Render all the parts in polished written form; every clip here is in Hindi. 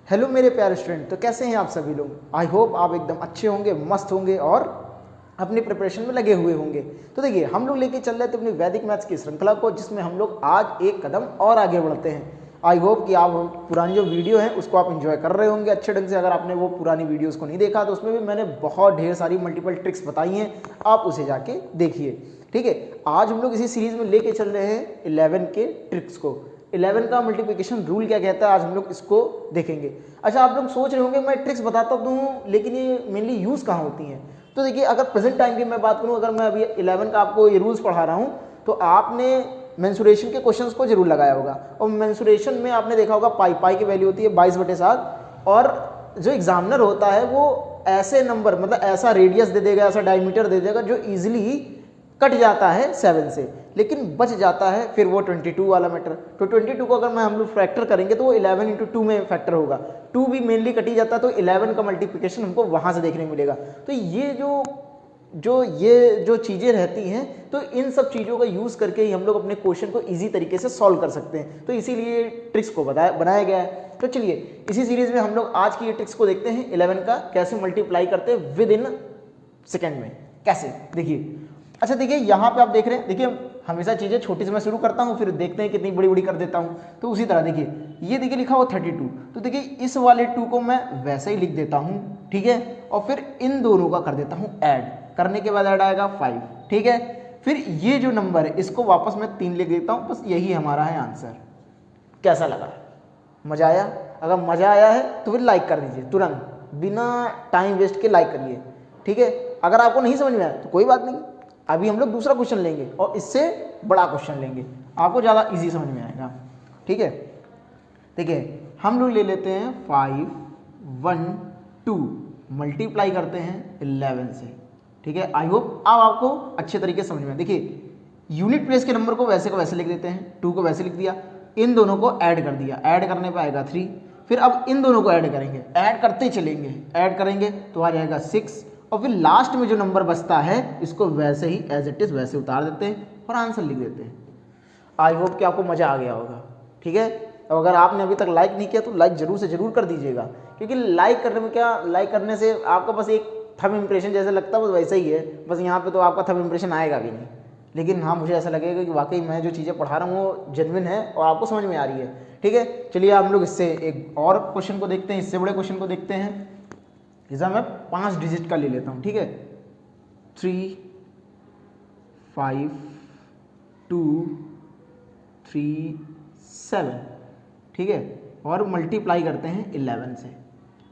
हेलो मेरे प्यारे स्टूडेंट, तो कैसे हैं आप सभी लोग। आई होप आप एकदम अच्छे होंगे, मस्त होंगे और अपनी प्रिपरेशन में लगे हुए होंगे। तो देखिए, हम लोग लेके चल रहे थे अपनी वैदिक मैथ्स की श्रृंखला को, जिसमें हम लोग आज एक कदम और आगे बढ़ते हैं। आई होप कि आप पुरानी जो वीडियो है उसको आप एंजॉय कर रहे होंगे अच्छे ढंग से। अगर आपने वो पुरानी वीडियोस को नहीं देखा तो उसमें भी मैंने बहुत ढेर सारी मल्टीपल ट्रिक्स बताई हैं, आप उसे जाके देखिए। ठीक है, आज हम लोग इसी सीरीज में लेके चल रहे हैं 11 के ट्रिक्स को। 11 का मल्टीप्लिकेशन रूल क्या कहता है, आज हम लोग इसको देखेंगे। अच्छा, आप लोग सोच रहे होंगे मैं ट्रिक्स बताता तो हूँ, लेकिन ये मेनली यूज़ कहाँ होती हैं। तो देखिए, अगर प्रेजेंट टाइम की मैं बात करूँ, अगर मैं अभी 11 का आपको ये रूल्स पढ़ा रहा हूँ, तो आपने मेंसुरेशन के क्वेश्चंस को जरूर लगाया होगा। और मेंसुरेशन में आपने देखा होगा पाई की वैल्यू होती है 22/7, और जो एग्जामिनर होता है वो ऐसे नंबर, मतलब ऐसा रेडियस दे देगा, ऐसा डायमीटर दे देगा जो ईजिली कट जाता है 7 से, लेकिन बच जाता है फिर वो 22 वाला मैटर। तो 22 को अगर मैं हम लोग फैक्टर करेंगे तो वो 11 × 2 में फैक्टर होगा। 2 भी मेनली कट ही जाता है, तो 11 का मल्टीप्लिकेशन हमको वहाँ से देखने मिलेगा। तो ये जो चीज़ें रहती हैं, तो इन सब चीज़ों का यूज़ करके ही हम लोग अपने क्वेश्चन को ईजी तरीके से सॉल्व कर सकते हैं। तो इसीलिए ट्रिक्स को बनाया गया है। तो चलिए, इसी सीरीज में हम लोग आज की ये ट्रिक्स को देखते हैं। 11 का कैसे मल्टीप्लाई करते हैं विद इन सेकेंड में, कैसे, देखिए। अच्छा देखिए, यहाँ पे आप देख रहे हैं, देखिए हमेशा चीज़ें छोटी से मैं शुरू करता हूँ, फिर देखते हैं कितनी बड़ी बड़ी कर देता हूँ। तो उसी तरह देखिए, ये देखिए लिखा हुआ 32, तो देखिए इस वाले 2 को मैं वैसे ही लिख देता हूँ, ठीक है। और फिर इन दोनों का कर देता हूँ ऐड, करने के बाद ऐड आएगा 5, ठीक है। फिर ये जो नंबर है इसको वापस मैं 3 लिख देता हूँ, बस यही हमारा है आंसर। कैसा लगा, मज़ा आया? अगर मज़ा आया है तो फिर लाइक कर दीजिए तुरंत, बिना टाइम वेस्ट के लाइक करिए, ठीक है। अगर आपको नहीं समझ में आया तो कोई बात नहीं, अभी हम लोग दूसरा क्वेश्चन लेंगे और इससे बड़ा क्वेश्चन लेंगे, आपको ज़्यादा इजी समझ में आएगा, ठीक है। देखिए, हम लोग ले लेते हैं 5, 1, 2, मल्टीप्लाई करते हैं 11 से, ठीक है। आई होप अब आपको अच्छे तरीके से समझ में। देखिए, यूनिट प्लेस के नंबर को वैसे का वैसे लिख देते हैं, 2 को वैसे लिख दिया, इन दोनों को ऐड कर दिया, ऐड करने पर आएगा 3। फिर अब इन दोनों को ऐड करेंगे, ऐड करते चलेंगे, ऐड करेंगे तो आ जाएगा 6। और फिर लास्ट में जो नंबर बचता है इसको वैसे ही एज इट इज वैसे उतार देते हैं और आंसर लिख देते हैं। आई होप कि आपको मज़ा आ गया होगा, ठीक है। और अगर आपने अभी तक लाइक नहीं किया तो लाइक जरूर से जरूर कर दीजिएगा, क्योंकि लाइक करने में क्या, लाइक करने से आपका बस एक थंब इम्प्रेशन जैसे लगता है वो वैसा ही है, बस यहाँ पे तो आपका थंब इम्प्रेशन आएगा भी नहीं। लेकिन हाँ, मुझे ऐसा लगेगा कि वाकई मैं जो चीज़ें पढ़ा रहा हूँ वो जेन्युइन है और आपको समझ में आ रही है, ठीक है। चलिए हम लोग इससे एक और क्वेश्चन को देखते हैं, इससे बड़े क्वेश्चन को देखते हैं। इसे मैं 5 डिजिट का ले लेता हूँ, ठीक है। 3, 5, 2, 3, 7, ठीक है। और मल्टीप्लाई करते हैं 11 से,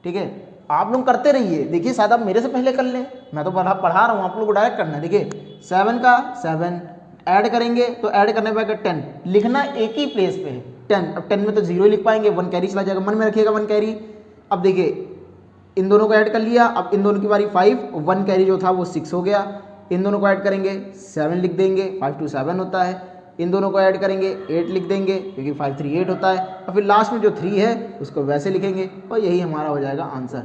ठीक है। आप लोग करते रहिए, देखिए शायद आप मेरे से पहले कर लें, मैं तो पढ़ा रहा हूँ, आप लोग को डायरेक्ट करना है। देखिए 7 का 7 ऐड करेंगे तो ऐड करने पर 10, लिखना एक ही प्लेस पे है 10। अब 10 में तो 0 लिख पाएंगे, 1 कैरी चला जाएगा, मन में रखिएगा 1 कैरी। अब देखिए, इन दोनों को ऐड कर लिया, अब इन दोनों की बारी 5, 1 कैरी जो था वो 6 हो गया। इन दोनों को ऐड करेंगे 7 लिख देंगे, 5 2 7 होता है। इन दोनों को ऐड करेंगे 8 लिख देंगे, क्योंकि 5 3 8 होता है। और फिर लास्ट में जो 3 है उसको वैसे लिखेंगे और यही हमारा हो जाएगा आंसर।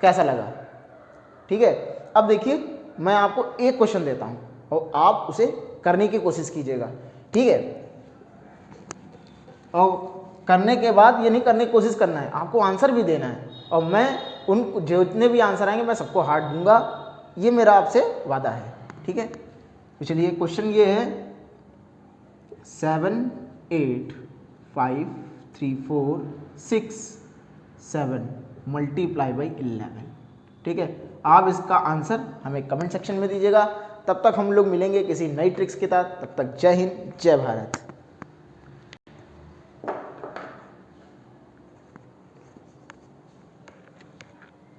कैसा लगा, ठीक है। अब देखिए, मैं आपको एक क्वेश्चन देता हूँ और आप उसे करने की कोशिश कीजिएगा, ठीक है। और करने के बाद ये नहीं करने की कोशिश करना है, आपको आंसर भी देना है। और मैं उन जितने भी आंसर आएंगे मैं सबको हार्ड दूंगा, ये मेरा आपसे वादा है, ठीक है। तो चलिए, क्वेश्चन ये है 7 8 5 3 4 6 7 मल्टीप्लाई बाई 11, ठीक है। आप इसका आंसर हमें कमेंट सेक्शन में दीजिएगा। तब तक हम लोग मिलेंगे किसी नई ट्रिक्स के साथ, तब तक जय हिंद, जय भारत।